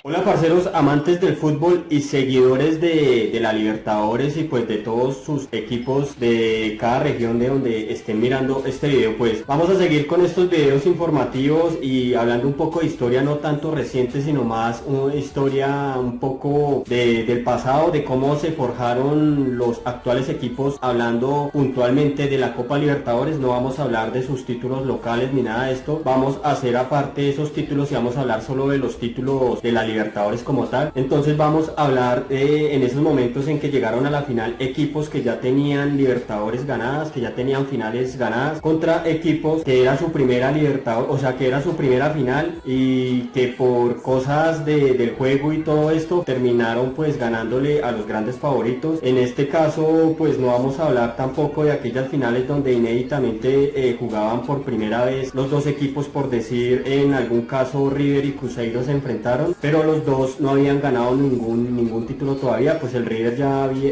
Hola parceros, amantes del fútbol y seguidores de la Libertadores y pues de todos sus equipos de cada región de donde estén mirando este video. Pues vamos a seguir con estos videos informativos y hablando un poco de historia no tanto reciente sino más una historia un poco del pasado, de cómo se forjaron los actuales equipos, hablando puntualmente de la Copa Libertadores. No vamos a hablar de sus títulos locales ni nada de esto, vamos a hacer aparte de esos títulos y vamos a hablar solo de los títulos de la Libertadores como tal. Entonces vamos a hablar en esos momentos en que llegaron a la final equipos que ya tenían Libertadores ganadas, que ya tenían finales ganadas, contra equipos que era su primera Libertadores, o sea que era su primera final y que por cosas del juego y todo esto terminaron pues ganándole a los grandes favoritos. En este caso pues no vamos a hablar tampoco de aquellas finales donde inéditamente jugaban por primera vez los dos equipos, por decir en algún caso River y Cruzeiro se enfrentaron, pero los dos no habían ganado ningún título todavía. Pues el River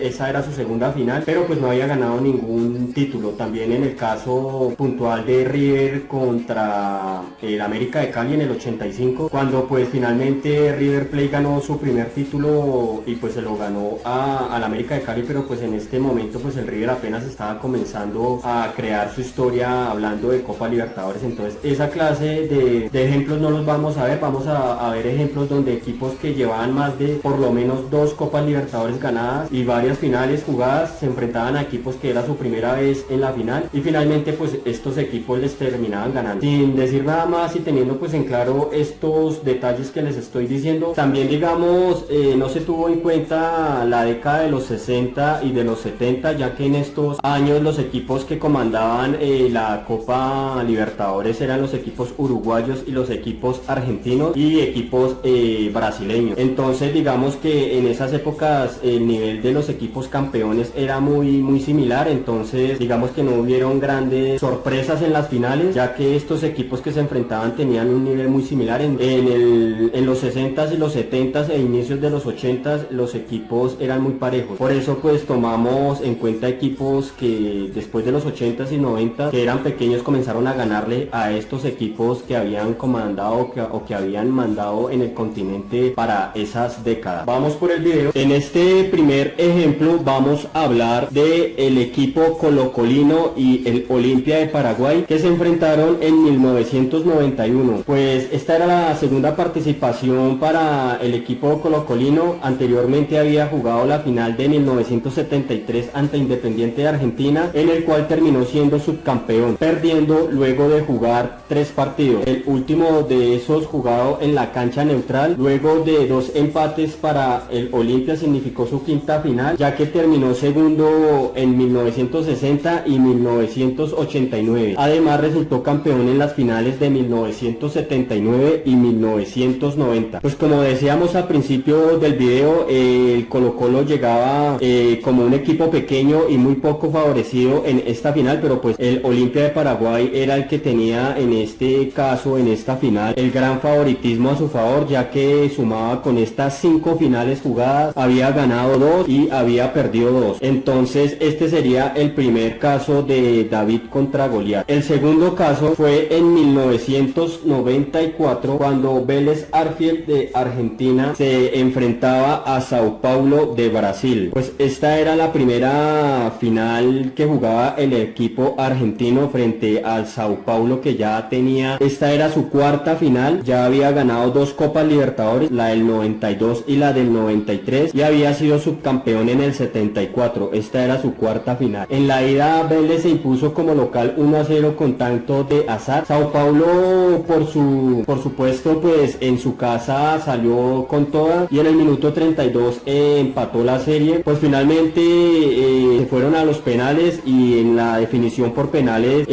esa era su segunda final, pero pues no había ganado ningún título. También en el caso puntual de River contra el América de Cali en el 85, cuando pues finalmente River Plate ganó su primer título y pues se lo ganó al América de Cali, pero pues en este momento pues el River apenas estaba comenzando a crear su historia hablando de Copa Libertadores. Entonces esa clase de ejemplos no los vamos a ver, vamos a ver ejemplos donde equipos que llevaban más de por lo menos 2 Copas Libertadores ganadas y varias finales jugadas se enfrentaban a equipos que era su primera vez en la final y finalmente pues estos equipos les terminaban ganando. Sin decir nada más y teniendo pues en claro estos detalles que les estoy diciendo, también digamos no se tuvo en cuenta la década de los 60 y de los 70, ya que en estos años los equipos que comandaban la Copa Libertadores eran los equipos uruguayos y los equipos argentinos y equipos brasileños. Entonces digamos que en esas épocas el nivel de los equipos campeones era muy similar. Entonces digamos que no hubieron grandes sorpresas en las finales, ya que estos equipos que se enfrentaban tenían un nivel muy similar. En los 60s y los 70s e inicios de los 80s los equipos eran muy parejos. Por eso pues tomamos en cuenta equipos que después de los 80s y 90s, que eran pequeños, comenzaron a ganarle a estos equipos que habían comandado o que habían mandado en el continente para esas décadas. Vamos por el video. En este primer ejemplo vamos a hablar de el equipo colocolino y el Olimpia de Paraguay, que se enfrentaron en 1991. Pues esta era la segunda participación para el equipo colocolino. Anteriormente había jugado la final de 1973 ante Independiente de Argentina, en el cual terminó siendo subcampeón, perdiendo luego de jugar 3 partidos. El último de esos jugado en la cancha neutral, luego de 2 empates para el Olimpia, significó su quinta final, ya que terminó segundo en 1960 y 1989. Además resultó campeón en las finales de 1979 y 1990. Pues como decíamos al principio del video, el Colo Colo llegaba como un equipo pequeño y muy poco favorecido en esta final, pero pues el Olimpia de Paraguay era el que tenía en este caso, en esta final, el gran favoritismo a su favor, ya que sumaba con estas 5 finales jugadas, había ganado 2 y había perdido 2. Entonces este sería el primer caso de David contra Goliat. El segundo caso fue en 1994, cuando Vélez Arfield de Argentina se enfrentaba a Sao Paulo de Brasil. Pues esta era la primera final que jugaba el equipo argentino frente al Sao Paulo, que ya tenía, esta era su cuarta final, ya había ganado 2 Copas Libertadores, la del 92 y la del 93, y había sido subcampeón en el 74. Esta era su cuarta final. En la ida Vélez se impuso como local 1-0 con tanto de Hazard. Sao Paulo por supuesto pues en su casa salió con toda y en el minuto 32 empató la serie. Pues finalmente se fueron a los penales y en la definición por penales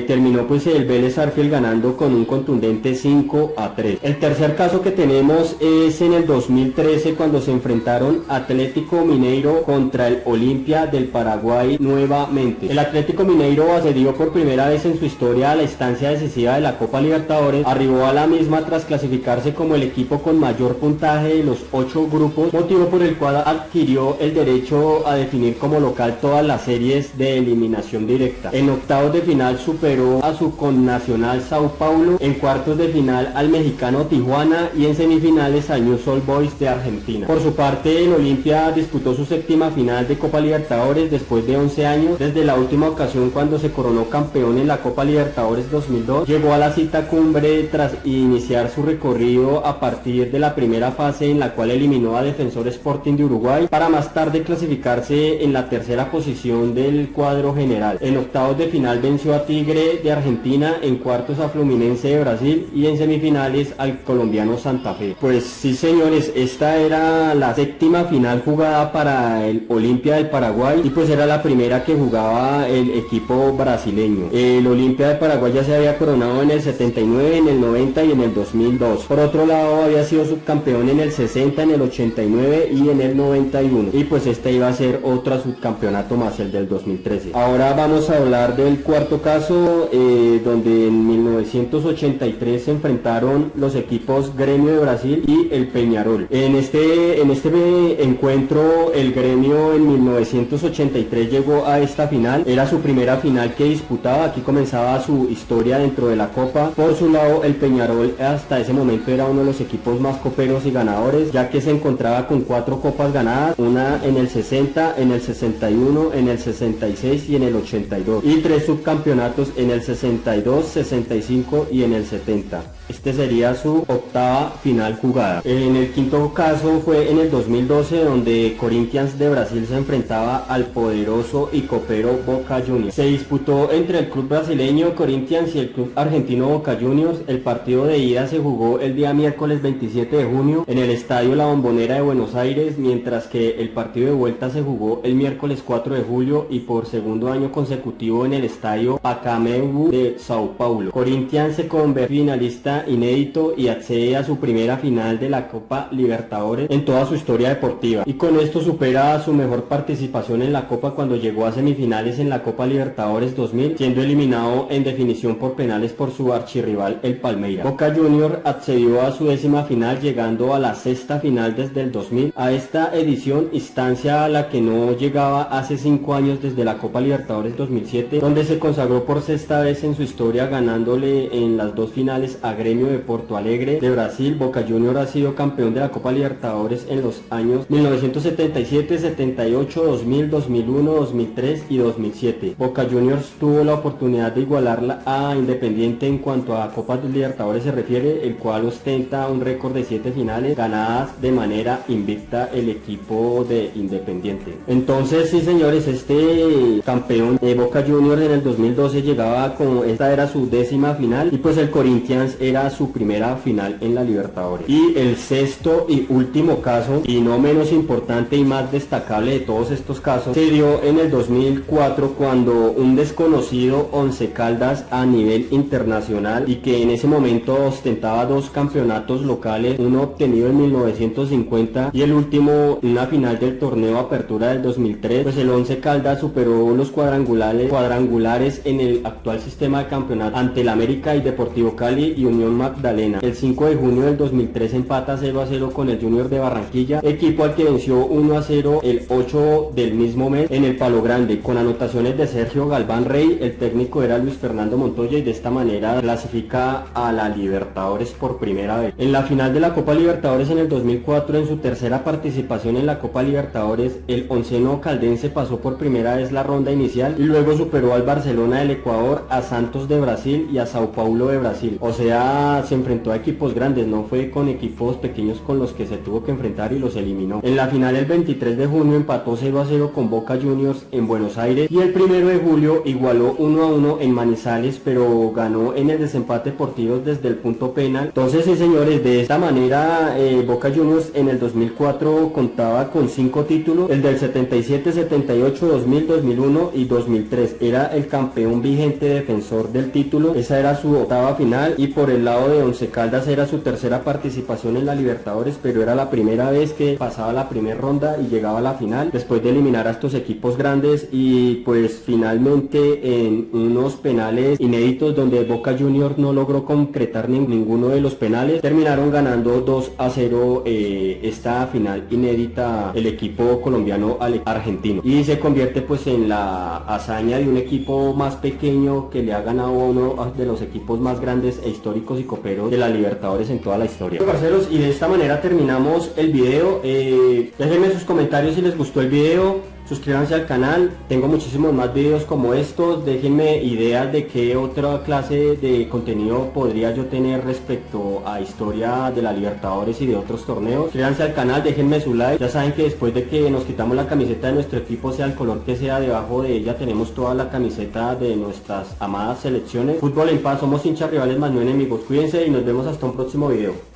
terminó pues el Vélez Arfield ganando con un contundente 5-3. El tercer caso que tenemos es en el 2013, cuando se enfrentaron Atlético Mineiro contra el Olimpia del Paraguay nuevamente. El Atlético Mineiro, accedió por primera vez en su historia a la instancia decisiva de la Copa Libertadores, arribó a la misma tras clasificarse como el equipo con mayor puntaje de los 8 grupos, motivo por el cual adquirió el derecho a definir como local todas las series de eliminación directa. En octavos de final superó a su connacional Sao Paulo, en cuartos de final al mexicano Tijuana y en semifinales semifinales al Newell's Old Boys de Argentina. Por su parte, el Olimpia disputó su séptima final de Copa Libertadores después de 11 años, desde la última ocasión cuando se coronó campeón en la Copa Libertadores 2002. Llegó a la cita cumbre tras iniciar su recorrido a partir de la primera fase, en la cual eliminó a Defensor Sporting de Uruguay, para más tarde clasificarse en la tercera posición del cuadro general. En octavos de final venció a Tigre de Argentina, en cuartos a Fluminense de Brasil y en semifinales al colombiano Santa Fe. Pues sí, señores, esta era la séptima final jugada para el Olimpia del Paraguay, y pues era la primera que jugaba el equipo brasileño. El Olimpia de Paraguay ya se había coronado en el 79, en el 90 y en el 2002. Por otro lado, había sido subcampeón en el 60, en el 89 y en el 91, y pues este iba a ser otro subcampeonato más, el del 2013. Ahora vamos a hablar del cuarto caso, donde en 1983 se enfrentaron los equipos Gremio de Brasil y el Peñarol. En este encuentro, el Gremio en 1983 llegó a esta final. Era su primera final que disputaba. Aquí comenzaba su historia dentro de la Copa. Por su lado, el Peñarol hasta ese momento era uno de los equipos más coperos y ganadores, ya que se encontraba con 4 copas ganadas, una en el 60, en el 61, en el 66 y en el 82, y 3 subcampeonatos en el 62, 65 y en el 70. Este sería su octava final jugada. En el quinto caso fue en el 2012, donde Corinthians de Brasil se enfrentaba al poderoso y copero Boca Juniors. Se disputó entre el club brasileño Corinthians y el club argentino Boca Juniors. El partido de ida se jugó el día miércoles 27 de junio en el estadio La Bombonera de Buenos Aires, mientras que el partido de vuelta se jugó el miércoles 4 de julio y por segundo año consecutivo en el estadio Pacaembu de Sao Paulo. Corinthians se convirtió finalista inédito y accede a su primera final de la Copa Libertadores en toda su historia deportiva, y con esto supera su mejor participación en la Copa cuando llegó a semifinales en la Copa Libertadores 2000, siendo eliminado en definición por penales por su archirrival el Palmeiras. Boca Juniors accedió a su décima final, llegando a la sexta final desde el 2000. A esta edición, instancia a la que no llegaba hace 5 años desde la Copa Libertadores 2007, donde se consagró por sexta vez en su historia, ganándole en las 2 finales a Gremio de Porto Alegre de Brasil. Boca Juniors ha sido campeón de la Copa Libertadores en los años 1977, 78, 2000, 2001, 2003 y 2007. Boca Juniors tuvo la oportunidad de igualarla a Independiente en cuanto a Copas Libertadores se refiere, el cual ostenta un récord de 7 finales ganadas de manera invicta el equipo de Independiente. Entonces, sí, señores, este campeón de Boca Juniors en el 2012 llegaba con, esta era su décima final, y pues el Corinthians era su primera final en la Libertadores. Y el sexto y último caso, y no menos importante y más destacable de todos estos casos, se dio en el 2004, cuando un desconocido Once Caldas a nivel internacional, y que en ese momento ostentaba 2 campeonatos locales, uno obtenido en 1950 y el último una final del torneo Apertura del 2003, pues el Once Caldas superó los cuadrangulares en el actual sistema de campeonato ante el América y Deportivo Cali y Unión Magdalena. El 5 de junio del 2003 empata 0-0 con el Junior de Barranquilla, equipo al que venció 1-0 el 8 del mismo mes en el Palo Grande, con anotaciones de Sergio Galván Rey. El técnico era Luis Fernando Montoya, y de esta manera clasifica a la Libertadores por primera vez. En la final de la Copa Libertadores en el 2004, en su tercera participación en la Copa Libertadores, el onceno caldense pasó por primera vez la ronda inicial y luego superó al Barcelona del Ecuador, a Santos de Brasil y a Sao Paulo de Brasil. O sea, se enfrentó a equipos grandes, no fue con equipos pequeños con los que se tuvo que enfrentar, y los eliminó. En la final el 23 de junio empató 0-0 con Boca Juniors en Buenos Aires, y el 1 de julio igualó 1-1 en Manizales, pero ganó en el desempate por tiros desde el punto penal. Entonces, sí, señores, de esta manera Boca Juniors en el 2004 contaba con 5 títulos, el del 77, 78, 2000, 2001 y 2003. Era el campeón vigente defensor del título. Esa era su octava final, y por el lado de Once Caldas era su tercera participación en la Libertadores, pero era la primera vez que pasaba la primera ronda y llegaba a la final después de eliminar a estos equipos grandes. Y pues finalmente, en unos penales inéditos donde Boca Juniors no logró concretar ninguno de los penales, terminaron ganando 2-0 esta final inédita el equipo colombiano argentino, y se convierte pues en la hazaña de un equipo más pequeño que le ha ganado a uno de los equipos más grandes e históricos y coperos de la Libertadores en toda la historia. Parceros, y de esta manera terminamos el video. Déjenme sus comentarios si les gustó el video. Suscríbanse al canal, tengo muchísimos más videos como estos. Déjenme ideas de qué otra clase de contenido podría yo tener respecto a historia de la Libertadores y de otros torneos. Suscríbanse al canal, déjenme su like. Ya saben que después de que nos quitamos la camiseta de nuestro equipo, sea el color que sea, debajo de ella tenemos toda la camiseta de nuestras amadas selecciones. Fútbol en paz, somos hinchas rivales más no enemigos. Cuídense y nos vemos hasta un próximo video.